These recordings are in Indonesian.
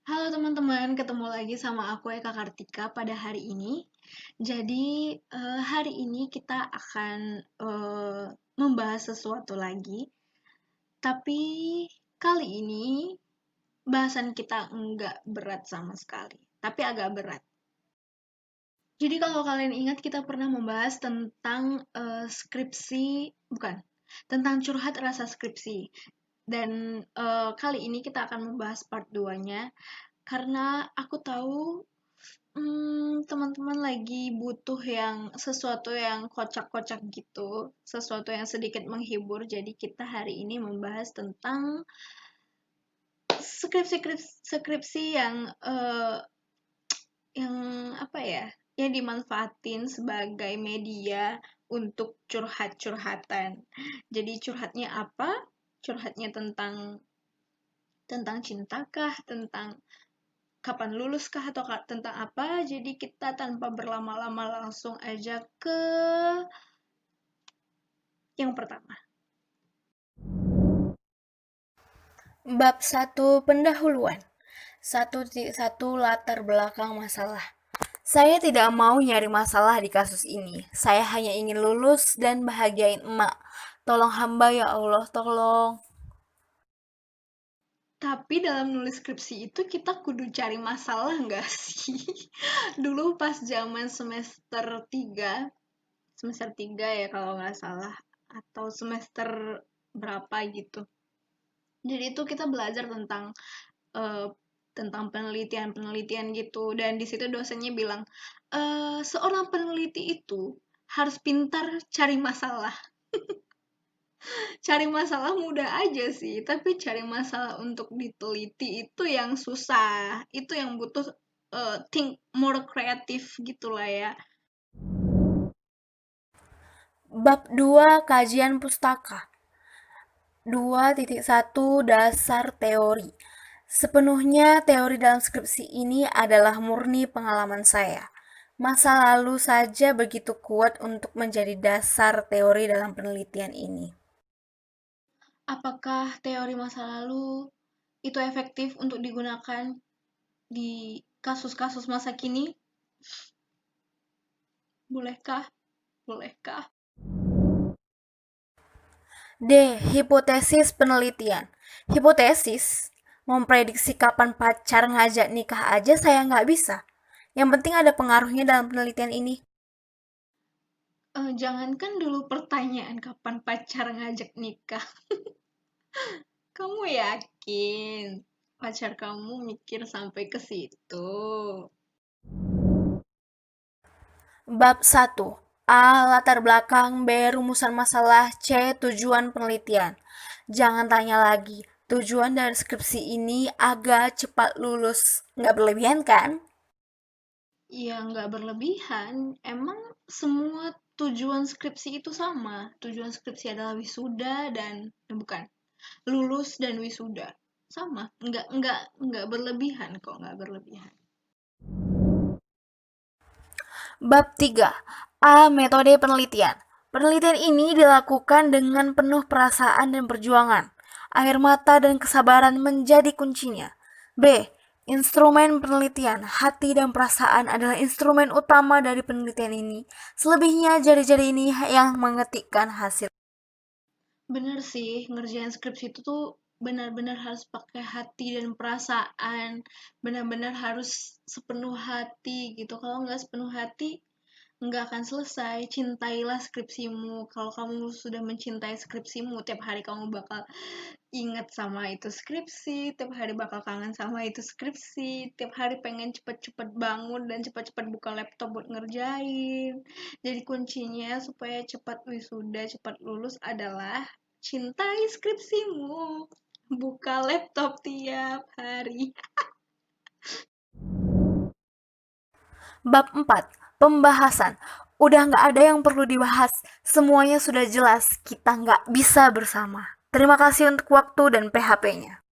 Halo teman-teman, ketemu lagi sama aku Eka Kartika pada hari ini. Jadi, hari ini kita akan membahas sesuatu lagi, tapi kali ini bahasan kita enggak berat sama sekali, tapi agak berat. Jadi kalau kalian ingat kita pernah membahas tentang skripsi, bukan, tentang curhat rasa skripsi. Dan kali ini kita akan membahas part 2-nya karena aku tahu teman-teman lagi butuh yang sesuatu yang kocak-kocak gitu, sesuatu yang sedikit menghibur. Jadi kita hari ini membahas tentang skripsi yang apa ya? Yang dimanfaatin sebagai media untuk curhat-curhatan. Jadi curhatnya apa? Curhatnya tentang cintakah, tentang kapan lulus kah atau tentang apa. Jadi kita tanpa berlama-lama langsung aja ke yang pertama. Bab 1 Pendahuluan 1.1 Latar belakang masalah. Saya tidak mau nyari masalah di kasus ini. Saya hanya ingin lulus dan bahagiain emak. Tolong hamba ya Allah, tolong. Tapi dalam nulis skripsi itu kita kudu cari masalah nggak sih? Dulu pas zaman semester tiga ya kalau nggak salah, atau semester berapa gitu. Jadi itu kita belajar eh, tentang penelitian-penelitian gitu, dan di situ dosennya bilang seorang peneliti itu harus pintar cari masalah. Cari masalah mudah aja sih, tapi cari masalah untuk diteliti itu yang susah, itu yang butuh think more kreatif gitulah ya. Bab 2 Kajian Pustaka 2.1 Dasar Teori. Sepenuhnya teori dalam skripsi ini adalah murni pengalaman saya. Masa lalu saja begitu kuat untuk menjadi dasar teori dalam penelitian ini. Apakah teori masa lalu itu efektif untuk digunakan di kasus-kasus masa kini? Bolehkah? Bolehkah? D. Hipotesis penelitian. Hipotesis memprediksi kapan pacar ngajak nikah aja saya nggak bisa. Yang penting ada pengaruhnya dalam penelitian ini. Jangankan dulu pertanyaan kapan pacar ngajak nikah. Kamu yakin pacar kamu mikir sampai ke situ? Bab 1. A. Latar belakang. B. Rumusan masalah. C. Tujuan penelitian. Jangan tanya lagi. Tujuan dari skripsi ini agak cepat lulus. Nggak berlebihan kan? Ya, nggak berlebihan. Emang semua tujuan skripsi itu sama. Tujuan skripsi adalah wisuda dan bukan, lulus dan wisuda. Sama. Nggak berlebihan kok, nggak berlebihan. Bab 3. A. Metode penelitian. Penelitian ini dilakukan dengan penuh perasaan dan perjuangan. Air mata dan kesabaran menjadi kuncinya. B. Instrumen penelitian. Hati dan perasaan adalah instrumen utama dari penelitian ini. Selebihnya jari-jari ini yang mengetikkan hasil. Bener sih, ngerjain skripsi itu tuh benar-benar harus pakai hati dan perasaan. Benar-benar harus sepenuh hati gitu. Kalau nggak sepenuh hati, nggak akan selesai. Cintailah skripsimu. Kalau kamu sudah mencintai skripsimu, tiap hari kamu bakal ingat sama itu skripsi, tiap hari bakal kangen sama itu skripsi, tiap hari pengen cepet-cepet bangun dan cepet-cepet buka laptop buat ngerjain. Jadi kuncinya supaya cepat wisuda, cepat lulus adalah cintai skripsimu. Buka laptop tiap hari. Bab 4. Pembahasan. Udah nggak ada yang perlu dibahas. Semuanya sudah jelas. Kita nggak bisa bersama. Terima kasih untuk waktu dan PHP-nya.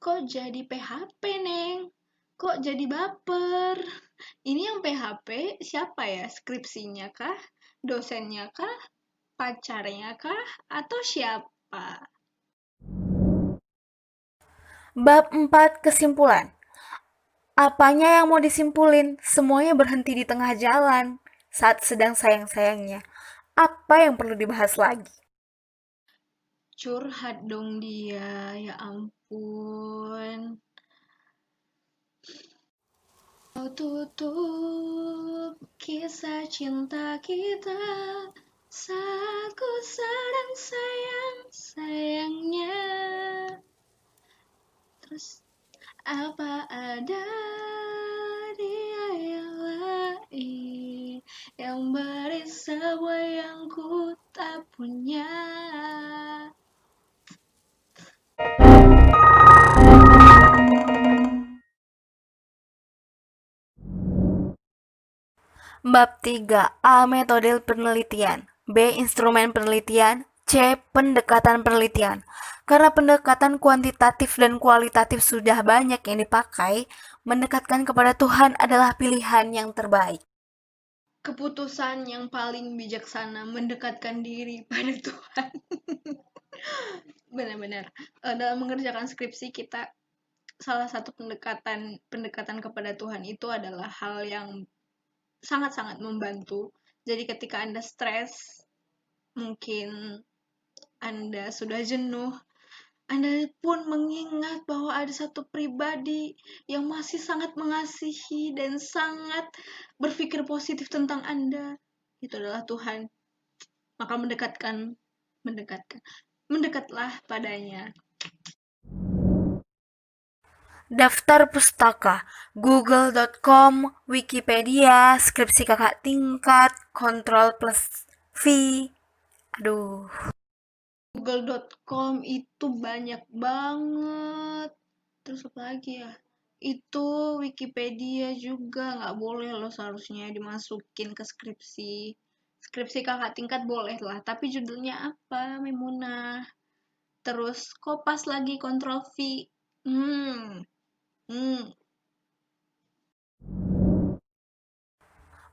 Kok jadi PHP, Neng? Kok jadi baper? Ini yang PHP siapa ya? Skripsinya kah? Dosennya kah? Pacarnya kah? Atau siapa? Bab 4 kesimpulan. Apanya yang mau disimpulin? Semuanya berhenti di tengah jalan saat sedang sayang-sayangnya. Apa yang perlu dibahas lagi? Curhat dong dia, ya ampun. Kau tutup kisah cinta kita saat ku sedang sayang-sayangnya. Terus apa ada dia yang lain yang beri semua yang ku tak punya. Bab 3. A. Metode penelitian. B. Instrumen penelitian. C. Pendekatan penelitian. Karena pendekatan kuantitatif dan kualitatif sudah banyak yang dipakai, mendekatkan kepada Tuhan adalah pilihan yang terbaik. Keputusan yang paling bijaksana mendekatkan diri pada Tuhan. Benar-benar. Dalam mengerjakan skripsi kita salah satu pendekatan kepada Tuhan itu adalah hal yang sangat-sangat membantu. Jadi ketika Anda stres, mungkin Anda sudah jenuh, Anda pun mengingat bahwa ada satu pribadi yang masih sangat mengasihi dan sangat berpikir positif tentang Anda. Itu adalah Tuhan. Maka mendekatlah padanya. Daftar pustaka, google.com, Wikipedia, skripsi kakak tingkat, kontrol plus V. Aduh. Google.com itu banyak banget. Terus apa lagi ya? Itu Wikipedia juga nggak boleh loh seharusnya dimasukin ke skripsi. Skripsi kakak tingkat boleh lah, tapi judulnya apa? Memunah. Terus kopas lagi kontrol V. Hmm, hmm.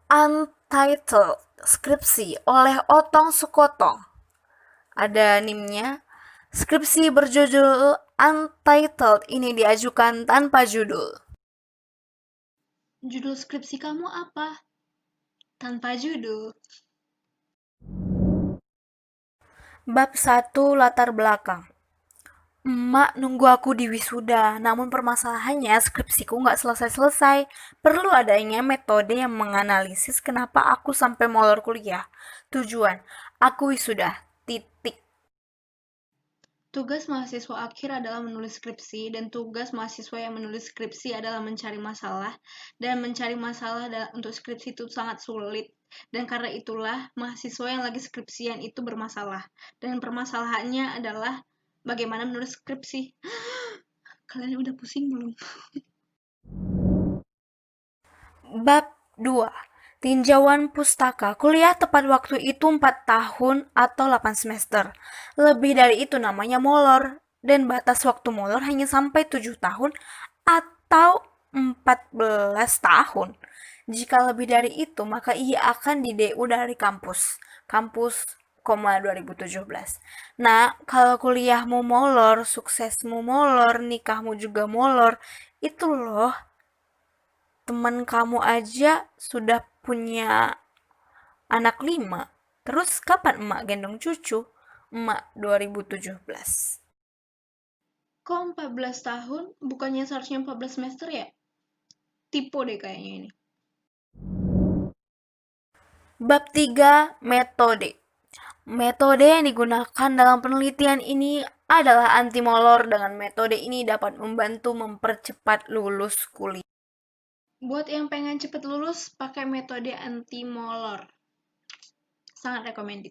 Untitled, skripsi oleh Otong Sukotong. Ada nimnya. Skripsi berjudul Untitled ini diajukan tanpa judul. Judul skripsi kamu apa? Tanpa judul. Bab 1 latar belakang. Emak nunggu aku di wisuda, namun permasalahannya skripsiku nggak selesai-selesai. Perlu adanya metode yang menganalisis kenapa aku sampai molor kuliah. Tujuan, aku wisuda, titik. Tugas mahasiswa akhir adalah menulis skripsi, dan tugas mahasiswa yang menulis skripsi adalah mencari masalah, dan mencari masalah untuk skripsi itu sangat sulit. Dan karena itulah mahasiswa yang lagi skripsian itu bermasalah, dan permasalahannya adalah bagaimana menulis skripsi. Kalian udah pusing belum? Bab 2. Tinjauan pustaka. Kuliah tepat waktu itu 4 tahun atau 8 semester. Lebih dari itu namanya molor. Dan batas waktu molor hanya sampai 7 tahun atau 14 tahun. Jika lebih dari itu, maka ia akan di DU dari kampus. Kampus, 2017. Nah, kalau kuliahmu molor, suksesmu molor, nikahmu juga molor, itu loh teman kamu aja sudah punya anak 5. Terus kapan emak gendong cucu? Emak 2017. Kok 14 tahun? Bukannya seharusnya 14 semester ya? Tipe deh kayaknya ini. Bab 3 metode. Metode yang digunakan dalam penelitian ini adalah anti molor. Dengan metode ini dapat membantu mempercepat lulus kuliah. Buat yang pengen cepet lulus, pakai metode anti molor. Sangat recommended.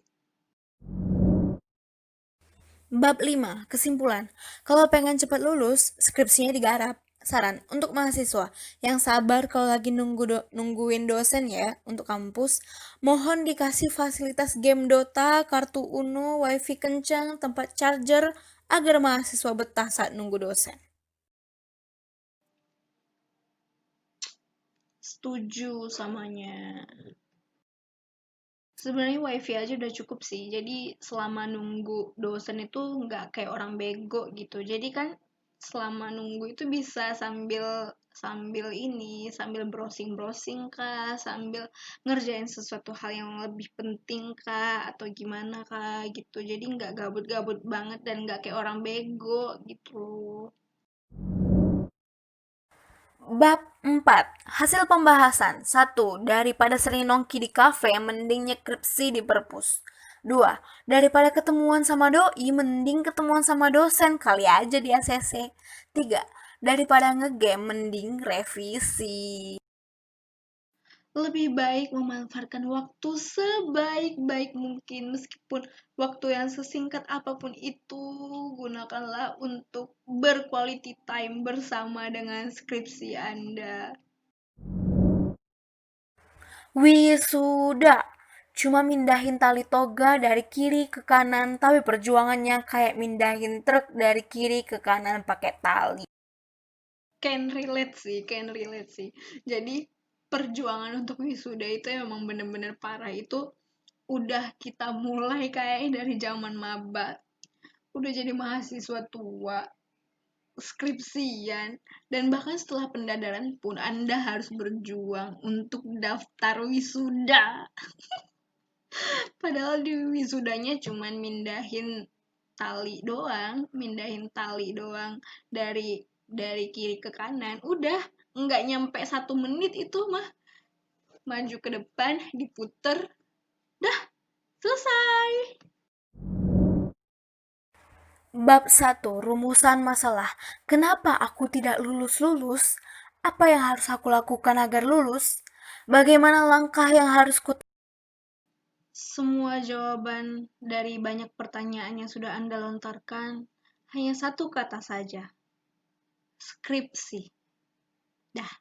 Bab 5. Kesimpulan. Kalau pengen cepat lulus, skripsinya digarap. Saran untuk mahasiswa yang sabar kalau lagi nungguin dosen ya untuk kampus, mohon dikasih fasilitas game Dota, kartu Uno, wifi kencang, tempat charger agar mahasiswa betah saat nunggu dosen. Setuju samanya. Sebenarnya wifi aja udah cukup sih. Jadi selama nunggu dosen itu nggak kayak orang bego gitu. Jadi kan selama nunggu itu bisa sambil sambil browsing-browsing kah, sambil ngerjain sesuatu hal yang lebih penting kah, atau gimana kah gitu. Jadi nggak gabut-gabut banget dan nggak kayak orang bego gitu. Bab 4. Hasil pembahasan. 1. Daripada sering nongki di kafe, mending nyekripsi di perpus. 2. Daripada ketemuan sama doi, mending ketemuan sama dosen, kali aja di ACC. 3. Daripada ngegame, mending revisi. Lebih baik memanfaatkan waktu sebaik-baik mungkin, meskipun waktu yang sesingkat apapun itu, gunakanlah untuk berquality time bersama dengan skripsi Anda. Wisuda. Cuma mindahin tali toga dari kiri ke kanan, tapi perjuangannya kayak mindahin truk dari kiri ke kanan pakai tali. Can relate sih. Jadi perjuangan untuk wisuda itu emang bener-bener parah. Itu udah kita mulai kayaknya dari zaman maba, udah jadi mahasiswa tua, skripsian, dan bahkan setelah pendadaran pun Anda harus berjuang untuk daftar wisuda. Padahal di wisudanya cuman mindahin tali doang dari kiri ke kanan. Udah nggak nyampe 1 menit itu mah, maju ke depan, diputer, dah selesai. Bab 1. Rumusan masalah. Kenapa aku tidak lulus-lulus? Apa yang harus aku lakukan agar lulus? Bagaimana langkah yang harus Semua jawaban dari banyak pertanyaan yang sudah Anda lontarkan hanya satu kata saja: skripsi. Dah.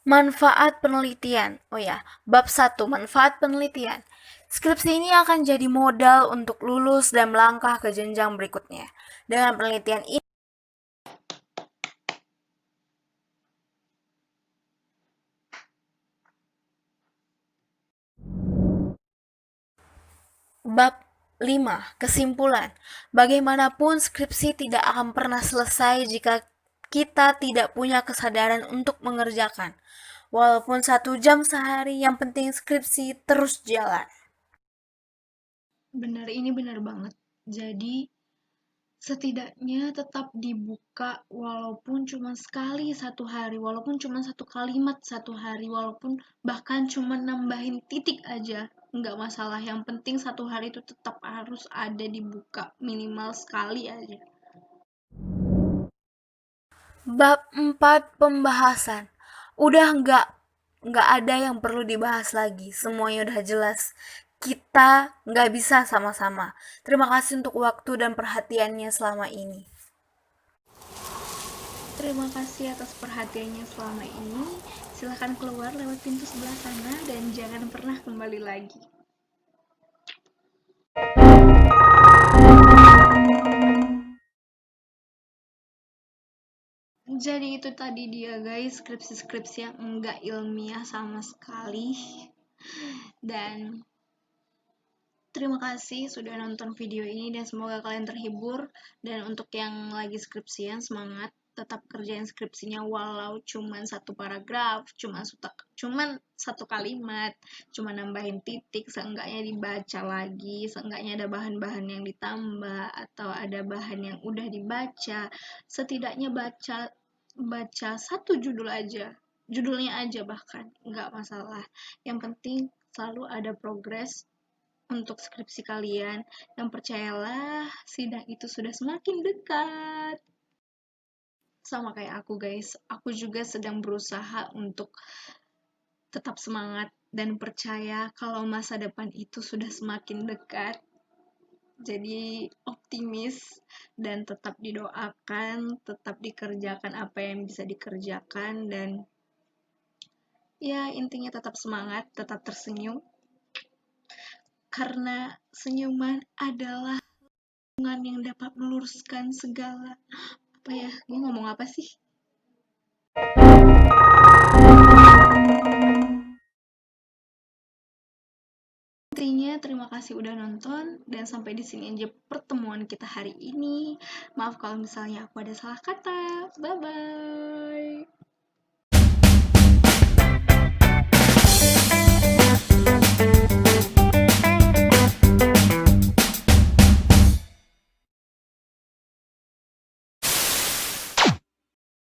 Manfaat penelitian. Oh ya, bab 1. Manfaat penelitian. Skripsi ini akan jadi modal untuk lulus dan melangkah ke jenjang berikutnya. Dengan penelitian ini, bab 5. Kesimpulan. Bagaimanapun skripsi tidak akan pernah selesai jika kita tidak punya kesadaran untuk mengerjakan. Walaupun 1 jam sehari, yang penting skripsi terus jalan. Ini benar banget. Jadi setidaknya tetap dibuka, walaupun cuma sekali satu hari, walaupun cuma satu kalimat satu hari, walaupun bahkan cuma nambahin titik aja, nggak masalah. Yang penting satu hari itu tetap harus ada dibuka, minimal sekali aja. Bab 4. Pembahasan. Udah nggak ada yang perlu dibahas lagi. Semuanya udah jelas. Kita nggak bisa sama-sama. Terima kasih untuk waktu dan perhatiannya selama ini. Terima kasih atas perhatiannya selama ini. Silahkan keluar lewat pintu sebelah sana dan jangan pernah kembali lagi. Jadi itu tadi dia guys, skripsi-skripsi yang enggak ilmiah sama sekali. Dan terima kasih sudah nonton video ini dan semoga kalian terhibur. Dan untuk yang lagi skripsian, semangat, tetap kerjain skripsinya walau cuman satu paragraf, cuman satu kalimat, cuma nambahin titik, seenggaknya dibaca lagi, seenggaknya ada bahan-bahan yang ditambah atau ada bahan yang udah dibaca. Setidaknya baca satu judulnya aja, bahkan nggak masalah. Yang penting selalu ada progres untuk skripsi kalian. Yang percayalah, sidang itu sudah semakin dekat. Sama kayak aku guys, aku juga sedang berusaha untuk tetap semangat dan percaya kalau masa depan itu sudah semakin dekat. Jadi optimis dan tetap didoakan, tetap dikerjakan apa yang bisa dikerjakan, dan ya intinya tetap semangat, tetap tersenyum. Karena senyuman adalah hubungan yang dapat meluruskan segala. Apa ya, gue ngomong apa sih? Intinya terima kasih udah nonton dan sampai di sini aja pertemuan kita hari ini. Maaf kalau misalnya aku ada salah kata. Bye bye.